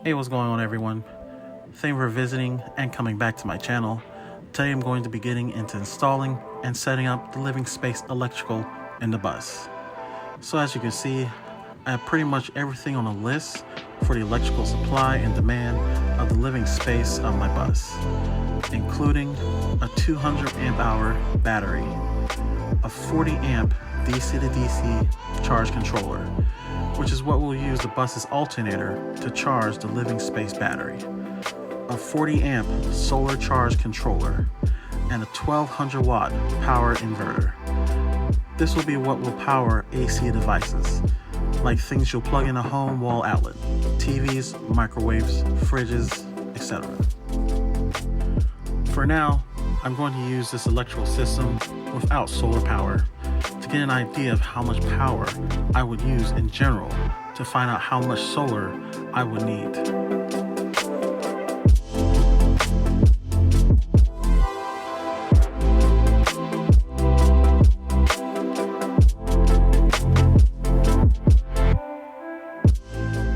Hey, what's going on, everyone? Thank you for visiting and coming back to my channel. Today I'm going to be getting into installing and setting up the living space electrical in the bus. So as you can see, I have pretty much everything on a list for the electrical supply and demand of the living space of my bus, including a 200 amp hour battery, a 40 amp DC to DC charge controller, which is what will use the bus's alternator to charge the living space battery, a 40 amp solar charge controller, and a 1200 watt power inverter. This will be what will power AC devices, like things you'll plug in a home wall outlet, TVs, microwaves, fridges, etc. For now, I'm going to use this electrical system without solar power to get an idea of how much power I would use in general to find out how much solar I would need.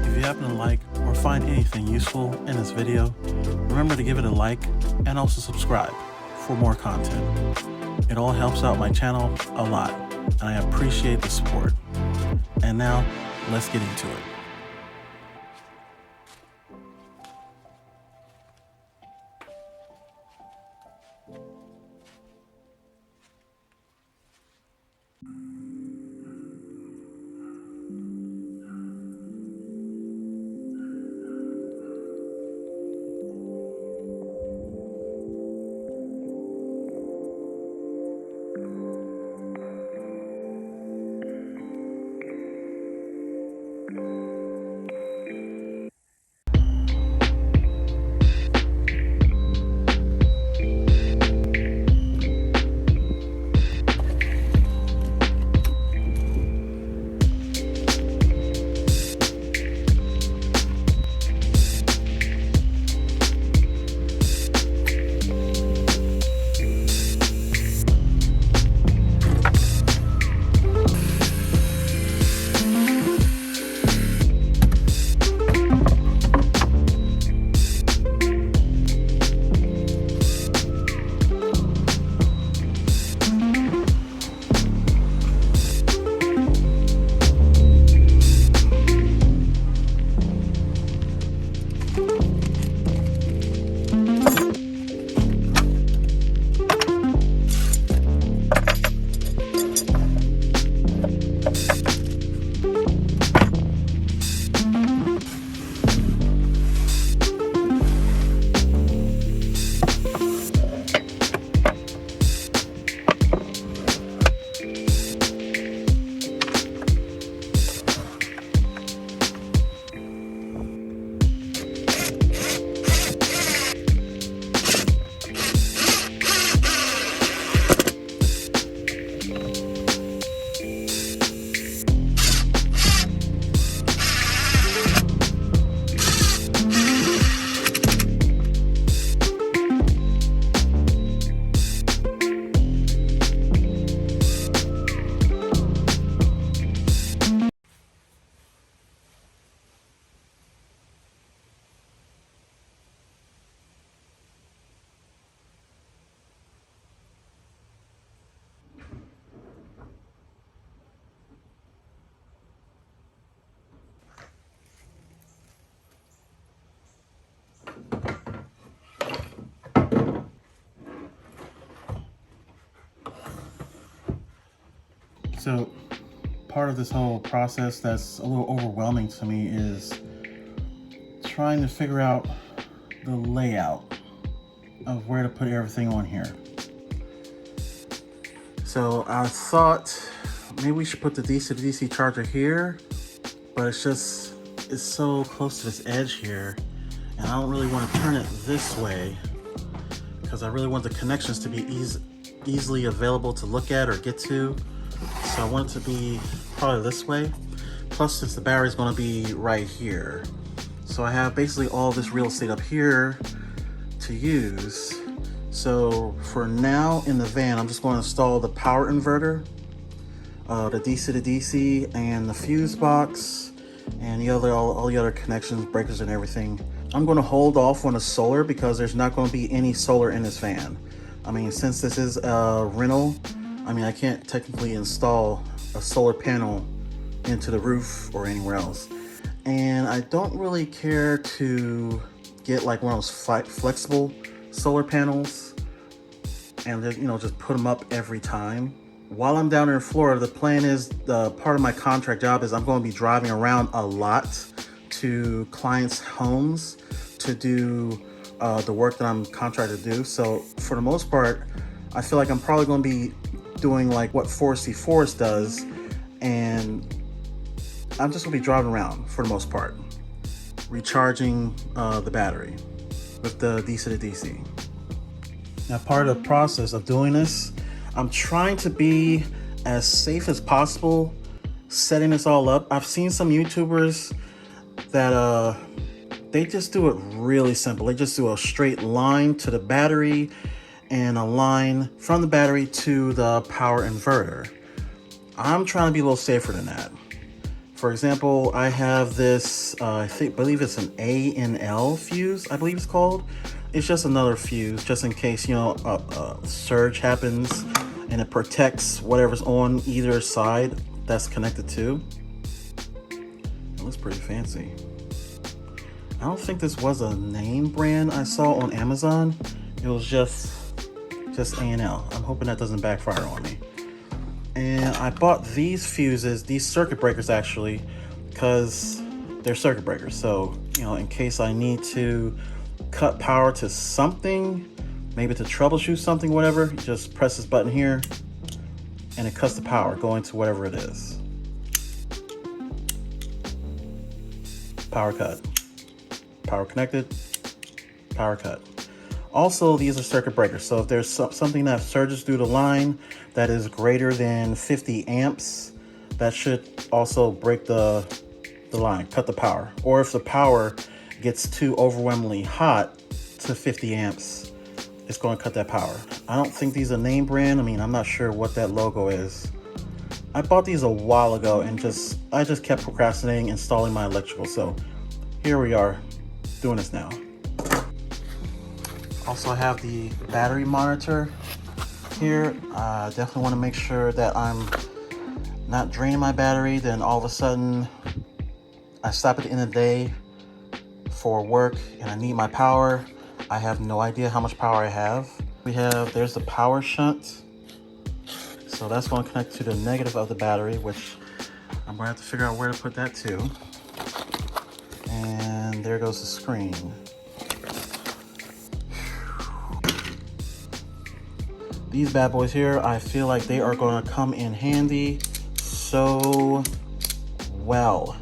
If you happen to like or find anything useful in this video, remember to give it a like and also subscribe for more content. It all helps out my channel a lot, and I appreciate the support. And now, let's get into it. So part of this whole process that's a little overwhelming to me is trying to figure out the layout of where to put everything on here. So I thought maybe we should put the DC to DC charger here, but it's so close to this edge here, and I don't really want to turn it this way because I really want the connections to be easily available to look at or get to. So I want it to be probably this way. Plus, since the battery is going to be right here, so I have basically all this real estate up here to use. So for now in the van, I'm just going to install the power inverter, the DC to DC, and the fuse box, and all the other connections, breakers, and everything. I'm going to hold off on the solar because there's not going to be any solar in this van. I mean, since this is a rental, I mean, I can't technically install a solar panel into the roof or anywhere else. And I don't really care to get like one of those flexible solar panels and then, you know, just put them up every time. While I'm down in Florida, the plan is, part of my contract job is I'm going to be driving around a lot to clients' homes to do the work that I'm contracted to do. So for the most part, I feel like I'm probably going to be doing like what Forest does, and I'm just gonna be driving around for the most part, recharging the battery with the DC to DC. Now, part of the process of doing this, I'm trying to be as safe as possible setting this all up. I've seen some YouTubers that they just do it really simple. They just do a straight line to the battery and a line from the battery to the power inverter. I'm trying to be a little safer than that. For example, I have this, I believe it's an A&L fuse, I believe it's called. It's just another fuse, just in case, you know, a surge happens, and it protects whatever's on either side that's connected to. It looks pretty fancy. I don't think this was a name brand I saw on Amazon. It was just A&L. I'm hoping that doesn't backfire on me. And I bought these fuses, these circuit breakers actually, because they're circuit breakers. So, you know, in case I need to cut power to something, maybe to troubleshoot something, whatever, you just press this button here and it cuts the power going to whatever it is. Power cut. Power connected. Power cut. Also, these are circuit breakers. So if there's something that surges through the line that is greater than 50 amps, that should also break the line, cut the power. Or if the power gets too overwhelmingly hot to 50 amps, it's going to cut that power. I don't think these are name brand. I mean, I'm not sure what that logo is. I bought these a while ago and I just kept procrastinating installing my electrical. So here we are doing this now. Also, I have the battery monitor here. I definitely want to make sure that I'm not draining my battery. Then all of a sudden, I stop at the end of the day for work and I need my power. I have no idea how much power I have. There's the power shunt. So that's going to connect to the negative of the battery, which I'm going to have to figure out where to put that to. And there goes the screen. These bad boys here, I feel like they are going to come in handy so well.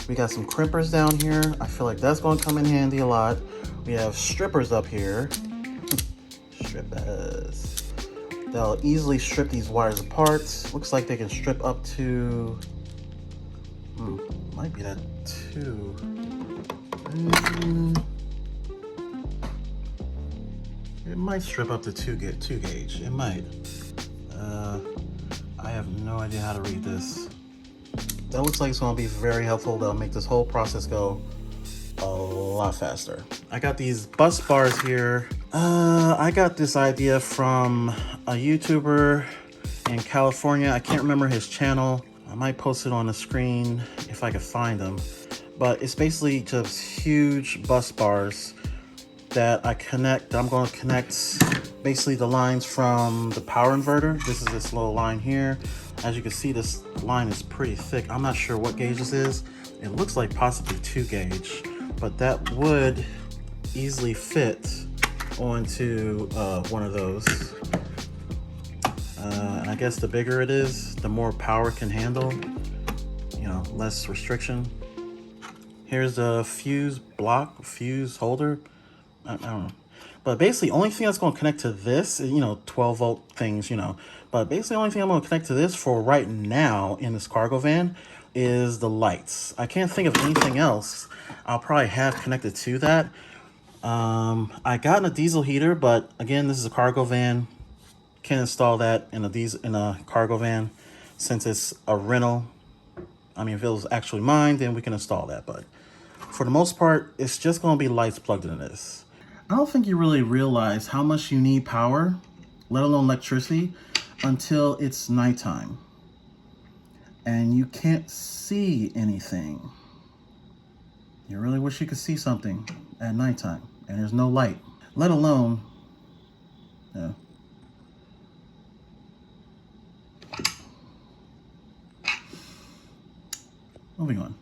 We got some crimpers down here. I feel like that's going to come in handy a lot. We have strippers up here. Strippers. They'll easily strip these wires apart. Looks like they can strip up to, might be that 2. It might strip up to 2 gauge. It might. I have no idea how to read this. That looks like it's going to be very helpful. That'll make this whole process go a lot faster. I got these bus bars here. I got this idea from a YouTuber in California. I can't remember his channel. I might post it on the screen if I could find them. But it's basically just huge bus bars that I'm going to connect basically the lines from the power inverter. This is this little line here. As you can see, this line is pretty thick. I'm not sure what gauge this is. It looks like possibly 2 gauge, but that would easily fit onto one of those. And I guess the bigger it is, the more power it can handle, you know, less restriction. Here's a fuse holder. I don't know. But basically, the only thing that's going to connect to this is, you know, 12 volt things, you know. But basically, the only thing I'm going to connect to this for right now in this cargo van is the lights. I can't think of anything else I'll probably have connected to that. I got a diesel heater, but again, this is a cargo van. Can't install that in a cargo van since it's a rental. I mean, if it was actually mine, then we can install that. But for the most part, it's just going to be lights plugged into this. I don't think you really realize how much you need power, let alone electricity, until it's nighttime. And you can't see anything. You really wish you could see something at nighttime, and there's no light, let alone, yeah. Moving on.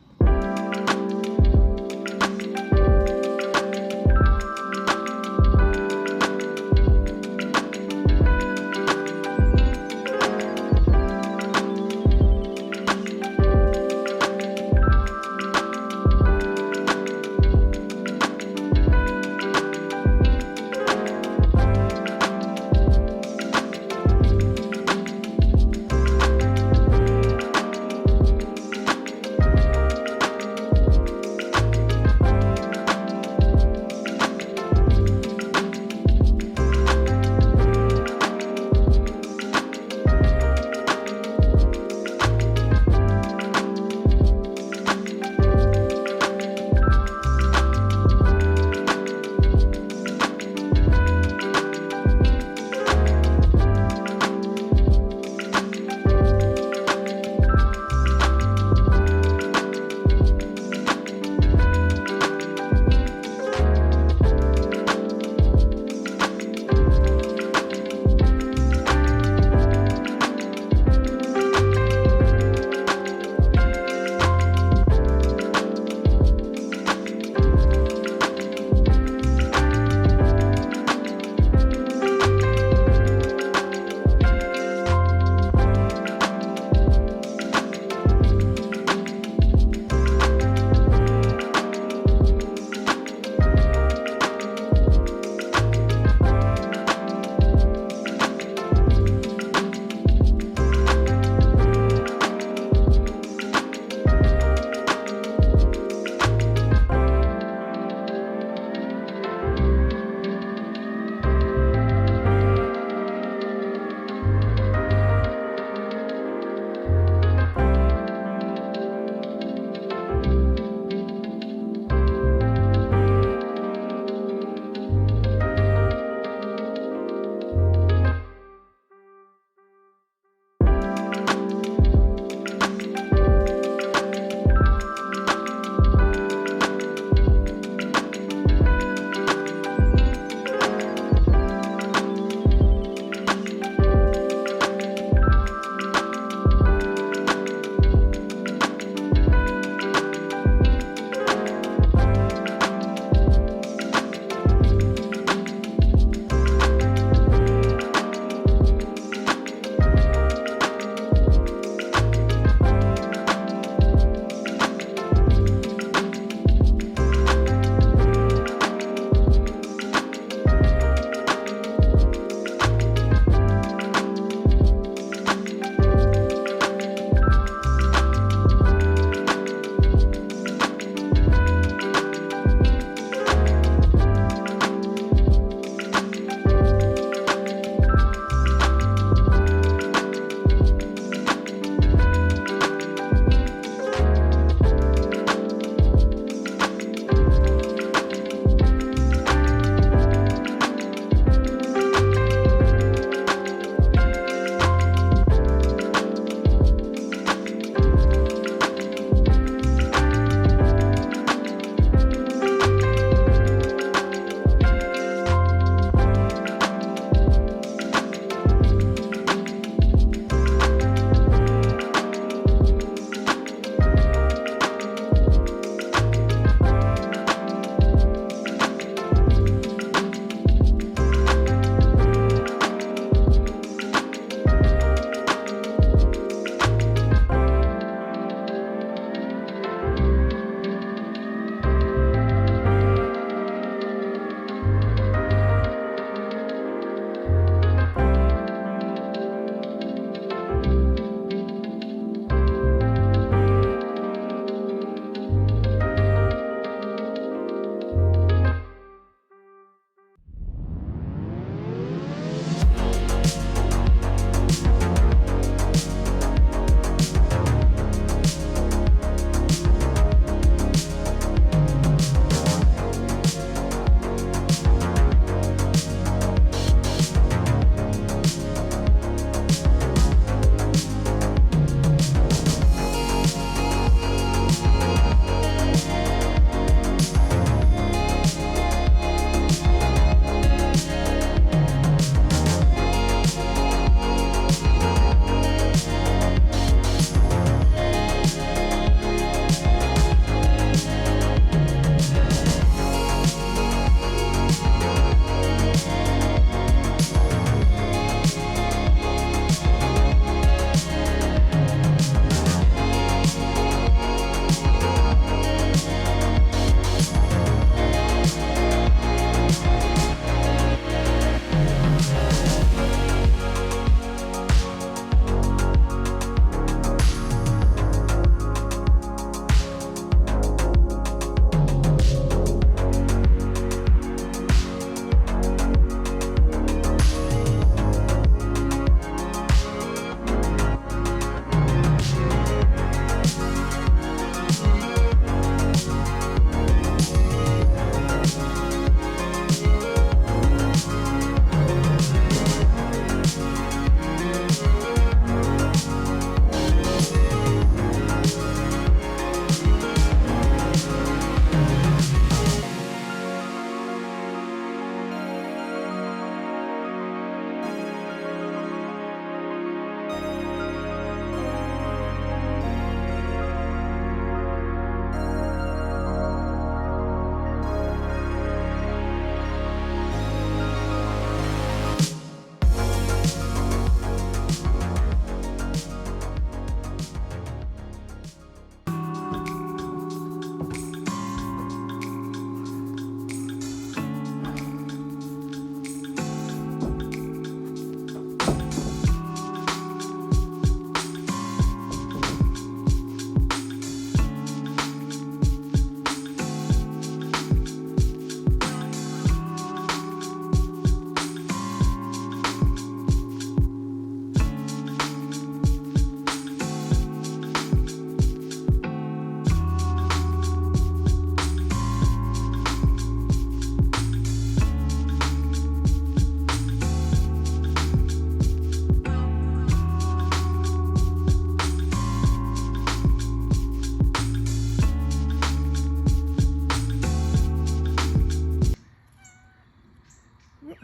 What?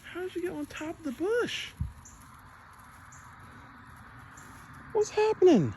How did you get on top of the bush? What's happening?